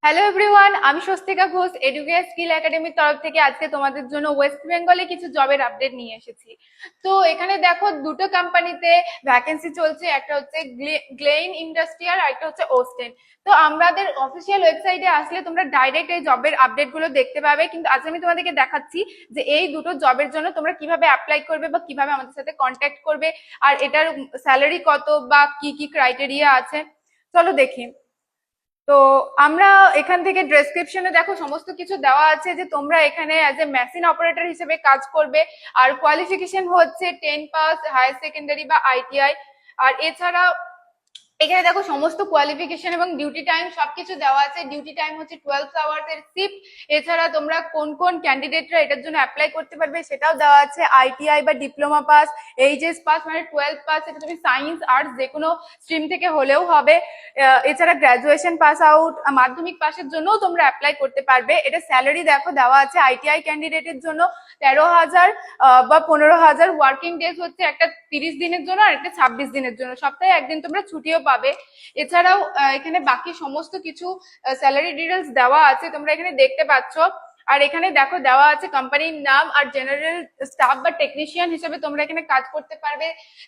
Hello everyone, আমি Swastika Ghosh educare skill একাডেমির তরফ থেকে আজকে তোমাদের জন্য ওয়েস্ট বেঙ্গলে কিছু জবের আপডেট নিয়ে এসেছি। তো এখানে দেখো দুটো কোম্পানিতে ভ্যাকেন্সি চলছে, একটা হচ্ছে গ্লেইন ইন্ডাস্ট্রিয়াল আর একটা হচ্ছে ওস্টেন। তো আমাদের অফিসিয়াল ওয়েবসাইটে আসলে তোমরা ডাইরেক্ট এই জবের আপডেট গুলো দেখতে পাবে, কিন্তু আজ আমি তোমাদেরকে দেখাচ্ছি যে এই দুটো জবের জন্য তোমরা কিভাবে অ্যাপ্লাই করবে বা কিভাবে আমাদের সাথে কন্ট্যাক্ট করবে, আর এটার স্যালারি কত বা কি কি ক্রাইটেরিয়া আছে চলো দেখি। তো আমরা এখান থেকে ডেসক্রিপশনে দেখো সমস্ত কিছু দেওয়া আছে যে তোমরা এখানে অ্যাজ এ মেশিন অপারেটর হিসেবে কাজ করবে, আর কোয়ালিফিকেশন হচ্ছে 10 পাস, হায়ার সেকেন্ডারি বা আইটিআই। আর এছাড়া এখানে দেখো সমস্ত কোয়ালিফিকেশন এবং ডিউটি টাইম সবকিছু দেওয়া আছে। ডিউটি টাইম হচ্ছে 12 আওয়ার্স এর শিফট। এছাড়া তোমরা কোন কোন ক্যান্ডিডেটরা এটার জন্য অ্যাপ্লাই করতে পারবে সেটাও দেওয়া আছে। আইটিআই বা ডিপ্লোমা পাস, এইচএস পাস মানে 12 পাস, এটা তুমি সায়েন্স আর্টস যে কোনো স্ট্রিম থেকে হলেও হবে। এছাড়া গ্রাজুয়েশন পাস আউট, মাধ্যমিক পাসের জন্যও তোমরা অ্যাপ্লাই করতে পারবে। এটা স্যালারি দেখো দেওয়া আছে আইটিআই ক্যান্ডিডেটের জন্য 13,000 বা 15,000। ওয়ার্কিং ডেজ হচ্ছে একটা 30 দিনের জন্য আর একটা 26 দিনের জন্য, সপ্তাহে একদিন তোমরা ছুটিও পাবে। এছাড়াও এখানে বাকি সমস্ত কিছু স্যালারি ডিটেলস দেওয়া আছে, তোমরা এখানে দেখতে পাচ্ছ। আর এখানে দেখো দেওয়া আছে কোম্পানির নাম আর জেনারেল স্টাফ বা টেকনিশিয়ান হিসেবে তোমরা এখানে কাজ করতে পারবে।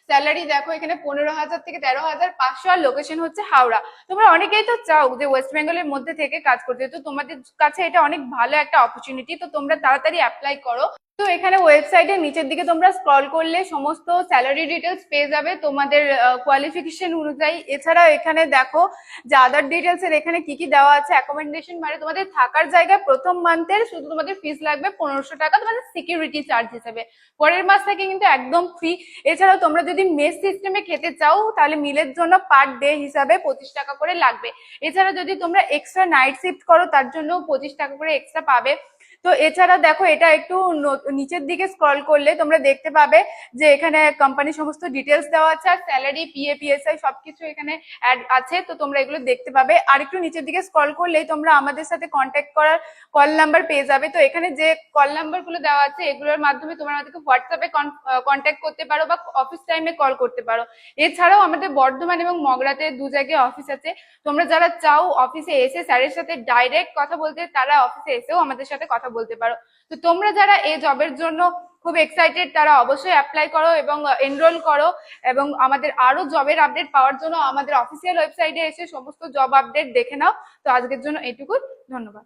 স্যালারি দেখো এখানে 15,000 থেকে 13,500, আর লোকেশন হচ্ছে হাওড়া। তোমরা অনেকেই তো চাও যে ওয়েস্ট বেঙ্গলের মধ্যে থেকে কাজ করতে, তো তোমাদের কাছে এটা অনেক ভালো একটা অপরচুনিটি, তো তোমরা তাড়াতাড়ি অ্যাপ্লাই করো। তো এখানে ওয়েবসাইটের নিচের দিকে তোমরা স্ক্রল করলে সমস্ত স্যালারি ডিটেলস পেয়ে যাবে তোমাদের কোয়ালিফিকেশন অনুযায়ী। এছাড়াও এখানে দেখো যে আদার ডিটেলস এর এখানে কি কি দেওয়া আছে। অ্যাকোমোডেশন মানে তোমাদের থাকার জায়গায় প্রথম মান্থের শুধু তোমাদের ফিস লাগবে 1500 টাকা, তোমাদের সিকিউরিটি চার্জ হিসেবে। পরের মাস থেকে কিন্তু একদম ফ্রি। এছাড়াও তোমরা যদি মেস সিস্টেমে খেতে চাও তাহলে মিলের জন্য পার ডে হিসাবে 25 টাকা করে লাগবে। এছাড়া যদি তোমরা এক্সট্রা নাইট শিফট করো তার জন্য 25 টাকা করে এক্সট্রা পাবে। তো এছাড়া দেখো এটা একটু নিচের দিকে স্ক্রল করলে তোমরা দেখতে পাবে যে এখানে কোম্পানির সমস্ত ডিটেলস দেওয়া আছে, আর স্যালারি পিএ পিএসআই সবকিছু এখানে অ্যাড আছে, তো তোমরা এগুলো দেখতে পাবে। আর একটু নিচের দিকে স্ক্রল করলেই তোমরা আমাদের সাথে কন্ট্যাক্ট করার কল নাম্বার পেয়ে যাবে। তো এখানে যে কল নাম্বার গুলো দেওয়া আছে এগুলোর মাধ্যমে তোমরা আমাদেরকে হোয়াটসঅ্যাপে কন্ট্যাক্ট করতে পারো বা অফিস টাইমে কল করতে পারো। এছাড়াও আমাদের বর্ধমান এবং মগরাতে দু জায়গায় অফিস আছে। তোমরা যারা চাও অফিসে এসে স্যারের সাথে ডাইরেক্ট কথা বলতে, তারা অফিসে এসেও আমাদের সাথে কথা বলতে পারো। তো তোমরা যারা এই জবের জন্য খুব এক্সাইটেড তারা অবশ্যই অ্যাপ্লাই করো এবং এনরোল করো, এবং আমাদের আরো জবের আপডেট পাওয়ার জন্য আমাদের অফিসিয়াল ওয়েবসাইটে এসে সমস্ত জব আপডেট দেখে নাও। তো আজকের জন্য এইটুকুই, ধন্যবাদ।